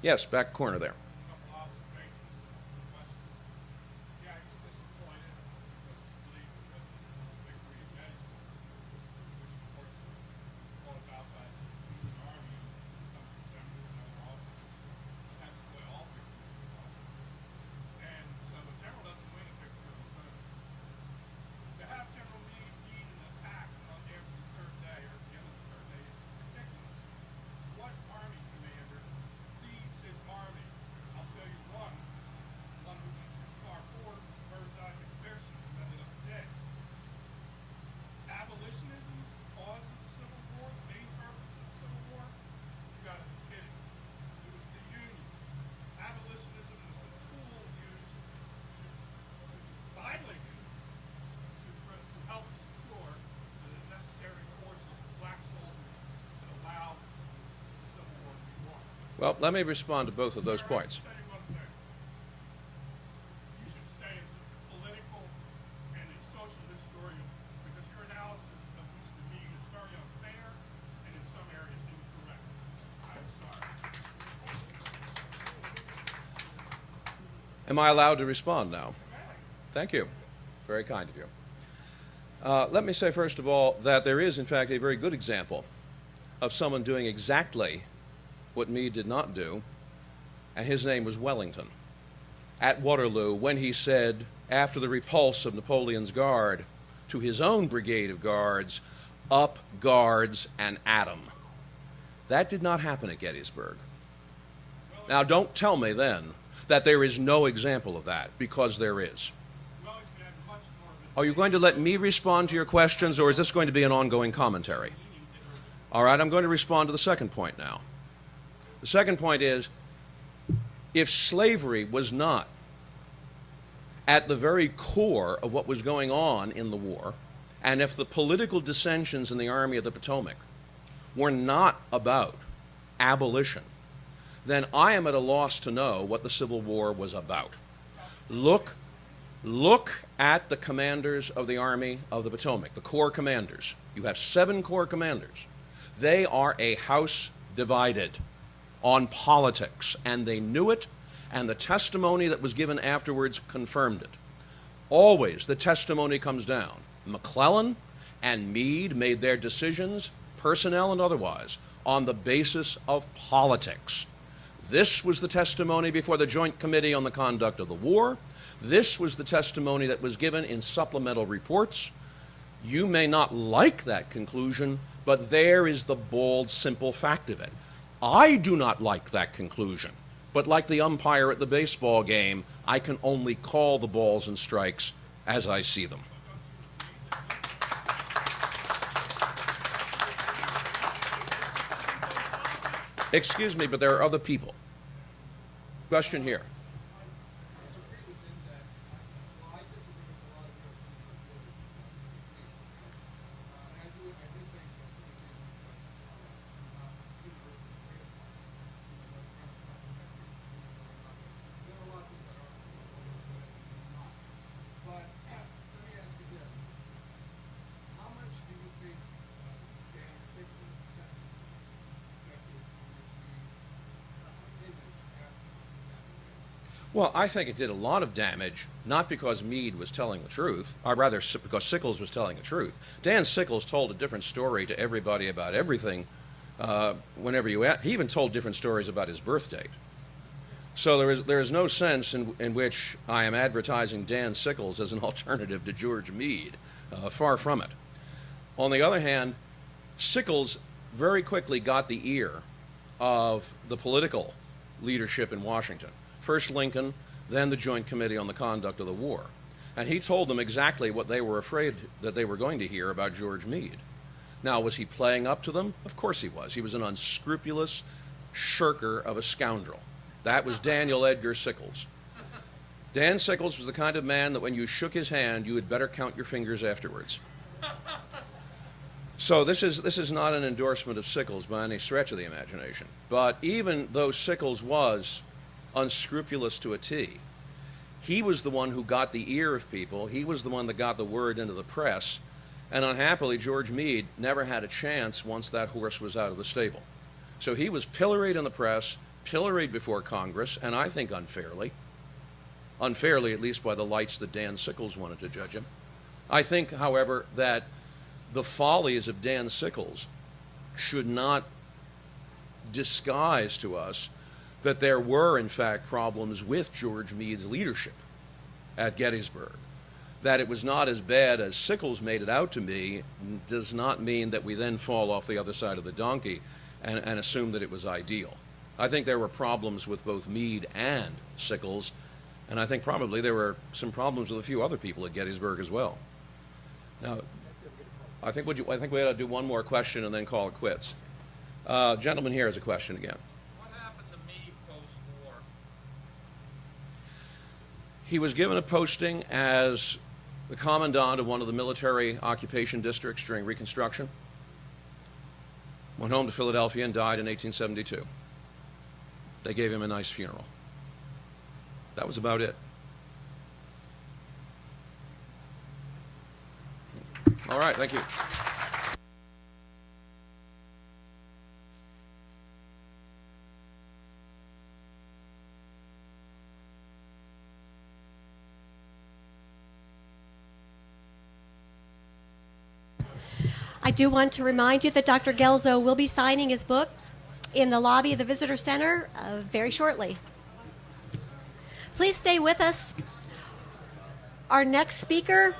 Yes, back corner there. Couple observations and questions. Yeah, I was disappointed because I believe that the victory in Gettysburg, which of course was brought about by the Union Army and some commanders and other officers. That's the way all victories are won. And so a general doesn't win a victory on its own. To have General Meade lead an attack on after the third day or at the end of the third day is ridiculous. What army commander leads his army? I'll show you one who leads his far forward, Burnside McPherson, who ended up dead. Abolitionism, the cause of the Civil War, the main purpose of the Civil War? You gotta be kidding. It was the Union. Abolitionism was a tool used by the Union to help secure the necessary forces of black soldiers to allow the Civil War to be won. Well, let me respond to both of those points. Sir, I have to tell you one thing. You should stay as a political and a social historian because your analysis of Mr. Meade is very unfair and in some areas incorrect. I'm sorry. Am I allowed to respond now? Thank you. Very kind of you. Let me say, first of all, that there is, in fact, a very good example of someone doing exactly what Meade did not do, and his name was Wellington. At Waterloo, when he said, after the repulse of Napoleon's guard, to his own brigade of guards, "Up, guards, and at 'em." That did not happen at Gettysburg. Now, don't tell me then that there is no example of that, because there is. Wellington had much more of Are you going to let me respond to your questions, or is this going to be an ongoing commentary? All right, I'm going to respond to the second point now. The second point is, if slavery was not at the very core of what was going on in the war, and if the political dissensions in the Army of the Potomac were not about abolition, then I am at a loss to know what the Civil War was about. Look at the commanders of the Army of the Potomac, the corps commanders. You have 7 corps commanders. They are a house divided on politics, and they knew it, and the testimony that was given afterwards confirmed it. Always the testimony comes down. McClellan and Meade made their decisions, personnel and otherwise, on the basis of politics. This was the testimony before the Joint Committee on the Conduct of the War. This was the testimony that was given in supplemental reports. You may not like that conclusion, but there is the bald, simple fact of it. I do not like that conclusion, but like the umpire at the baseball game, I can only call the balls and strikes as I see them. Excuse me, but there are other people. Question here. Well, I think it did a lot of damage, not because Meade was telling the truth, or rather because Sickles was telling the truth. Dan Sickles told a different story to everybody about everything whenever you asked. He even told different stories about his birth date. So there is no sense in which I am advertising Dan Sickles as an alternative to George Meade. Far from it. On the other hand, Sickles very quickly got the ear of the political leadership in Washington. First Lincoln, then the Joint Committee on the Conduct of the War. And he told them exactly what they were afraid that they were going to hear about George Meade. Now, was he playing up to them? Of course he was. He was an unscrupulous shirker of a scoundrel. That was Daniel Edgar Sickles. Dan Sickles was the kind of man that when you shook his hand, you had better count your fingers afterwards. So this is not an endorsement of Sickles by any stretch of the imagination. But even though Sickles was unscrupulous to a T, he was the one who got the ear of people. He was the one that got the word into the press. And unhappily, George Meade never had a chance once that horse was out of the stable. So he was pilloried in the press, pilloried before Congress, and I think unfairly. Unfairly, at least by the lights that Dan Sickles wanted to judge him. I think, however, that the follies of Dan Sickles should not disguise to us that there were, in fact, problems with George Meade's leadership at Gettysburg. That it was not as bad as Sickles made it out to be does not mean that we then fall off the other side of the donkey and assume that it was ideal. I think there were problems with both Meade and Sickles, and I think probably there were some problems with a few other people at Gettysburg as well. Now, I think we ought to do one more question and then call it quits. Gentleman here has a question again. What happened to Meade post-war? He was given a posting as the commandant of one of the military occupation districts during Reconstruction. Went home to Philadelphia and died in 1872. They gave him a nice funeral. That was about it. All right, thank you. I do want to remind you that Dr. Guelzo will be signing his books in the lobby of the Visitor Center very shortly. Please stay with us. Our next speaker